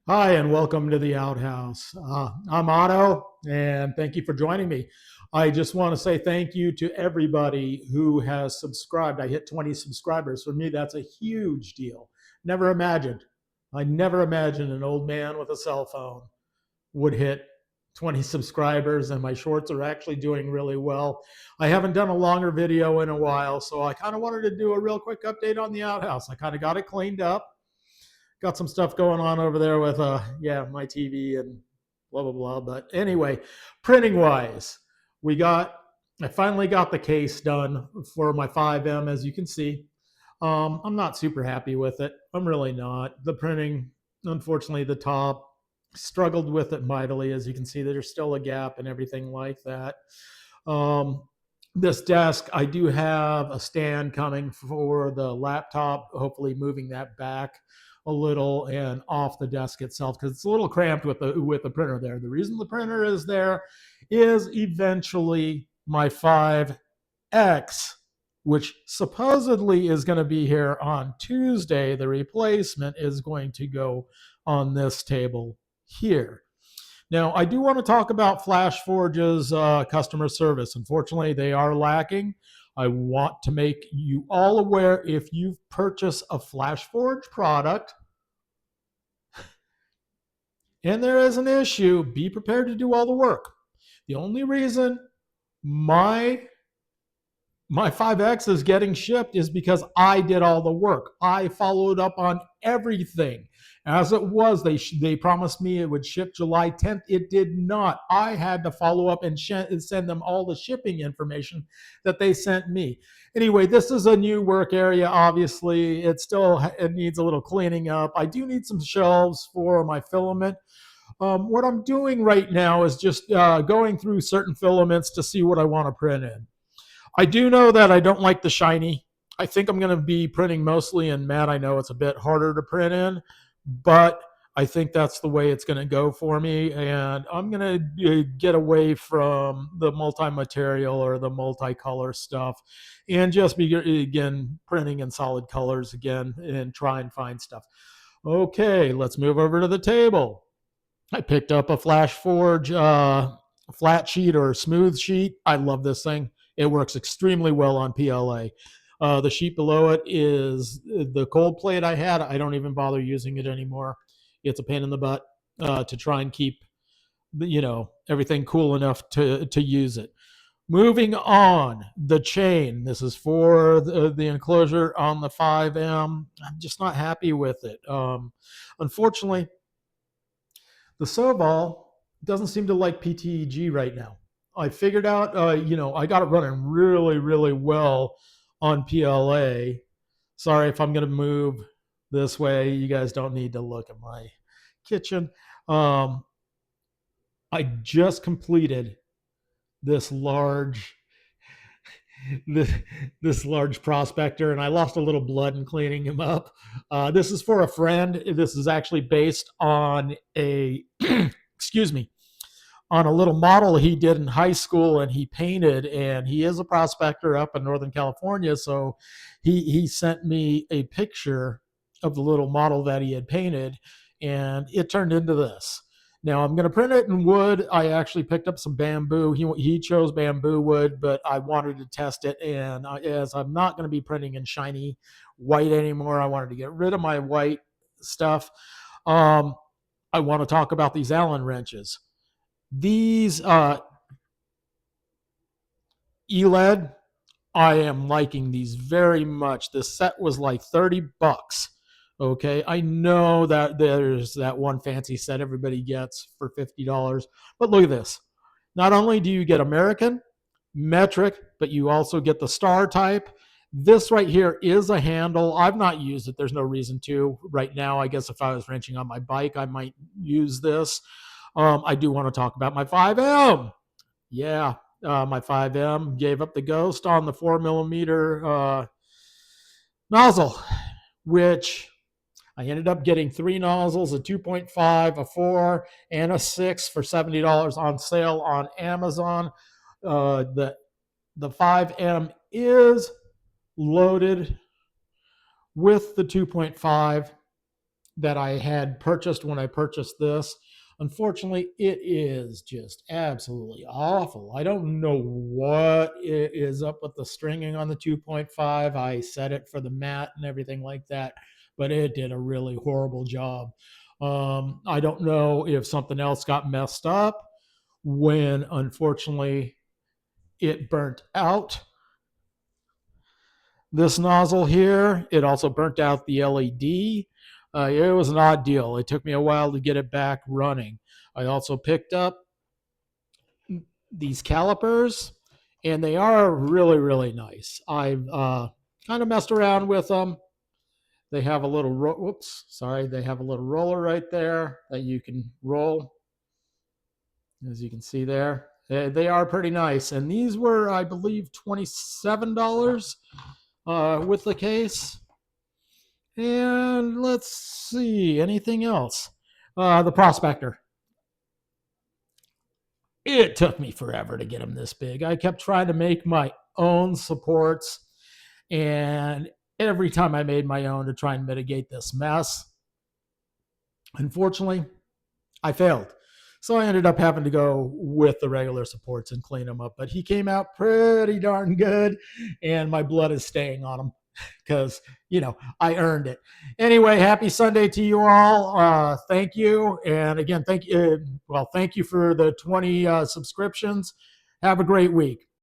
Hi, and welcome to the Outhouse. I'm Otto, and thank you for joining me. I just want to say thank you to everybody who has subscribed. I hit 20 subscribers. For me, that's a huge deal. Never imagined. I never imagined an old man with a cell phone would hit 20 subscribers, and my shorts are actually doing really well. I haven't done a longer video in a while, so I kind of wanted to do a real quick update on the Outhouse. I kind of got it cleaned up, got some stuff going on over there with my TV and blah blah blah. But anyway, printing wise, we got I finally got the case done for my 5M. As you can see, I'm not super happy with it. I'm really not. The printing, unfortunately, the top struggled with it mightily. As you can see, there's still a gap and everything like that. Um, this desk, I do have a stand coming for the laptop, hopefully moving that back a little and off the desk itself because it's a little cramped with the printer there. The reason the printer is there is eventually my 5X, which supposedly is going to be here on Tuesday. The replacement is going to go on this table here. Now, I do want to talk about FlashForge's customer service. Unfortunately, they are lacking. I want to make you all aware, if you've purchased a FlashForge product and there is an issue, be prepared to do all the work. The only reason my 5X is getting shipped is because I did all the work. I followed up on everything. As it was, they promised me it would ship July 10th. It did not. I had to follow up and send them all the shipping information that they sent me. Anyway, this is a new work area. Obviously, it needs a little cleaning up. I do need some shelves for my filament. What I'm doing right now is just going through certain filaments to see what I want to print in. I do know that I don't like the shiny. I think I'm going to be printing mostly in matte. I know it's a bit harder to print in, but I think that's the way it's going to go for me. And I'm going to get away from the multi-material or the multicolor stuff and just be, again, printing in solid colors again and try and find stuff. Okay, let's move over to the table. I picked up a FlashForge flat sheet or smooth sheet. I love this thing. It works extremely well on PLA. The sheet below it is the cold plate I had. I don't even bother using it anymore. It's a pain in the butt to try and keep everything cool enough to use it. Moving on, the chain. This is for the enclosure on the 5M. I'm just not happy with it. Unfortunately, the Soval doesn't seem to like PTEG right now. I figured out, I got it running really, really well on PLA. Sorry if I'm going to move this way. You guys don't need to look at my kitchen. I just completed this large this, this large prospector, and I lost a little blood in cleaning him up. This is for a friend. This is actually based on a excuse me, on a little model he did in high school, and he painted, and he is a prospector up in Northern California. So he sent me a picture of the little model that he had painted, and it turned into this. Now I'm going to print it in wood. I actually picked up some bamboo. He chose bamboo wood, but I wanted to test it. And as I'm not going to be printing in shiny white anymore, I wanted to get rid of my white stuff. I want to talk about these Allen wrenches. These ELED, I am liking these very much. This set was like $30. Okay, I know that there's that one fancy set everybody gets for $50, but look at this. Not only do you get American, metric, but you also get the star type. This right here is a handle. I've not used it. There's no reason to right now. I guess if I was wrenching on my bike, I might use this. I do want to talk about my 5M. Yeah, my 5M gave up the ghost on the 4 millimeter nozzle, which I ended up getting 3 nozzles, a 2.5, a 4, and a 6 for $70 on sale on Amazon. The 5M is loaded with the 2.5. that I had purchased when I purchased this. Unfortunately, it is just absolutely awful. I don't know what is up with the stringing on the 2.5. I set it for the mat and everything like that, but it did a really horrible job. I don't know if something else got messed up when, unfortunately, it burnt out this nozzle here. It also burnt out the LED. It was an odd deal. It took me a while to get it back running. I also picked up these calipers, and they are really, really nice. I've kind of messed around with them. They have a little they have a little roller right there that you can roll, as you can see there. They are pretty nice, and these were, I believe, $27 with the case. And let's see, anything else? The prospector. It took me forever to get them this big. I kept trying to make my own supports, and every time I made my own to try and mitigate this mess, unfortunately, I failed. So I ended up having to go with the regular supports and clean them up. But he came out pretty darn good, and my blood is staying on him because, I earned it. Anyway, happy Sunday to you all. Thank you. And again, thank you. Thank you for the 20 subscriptions. Have a great week.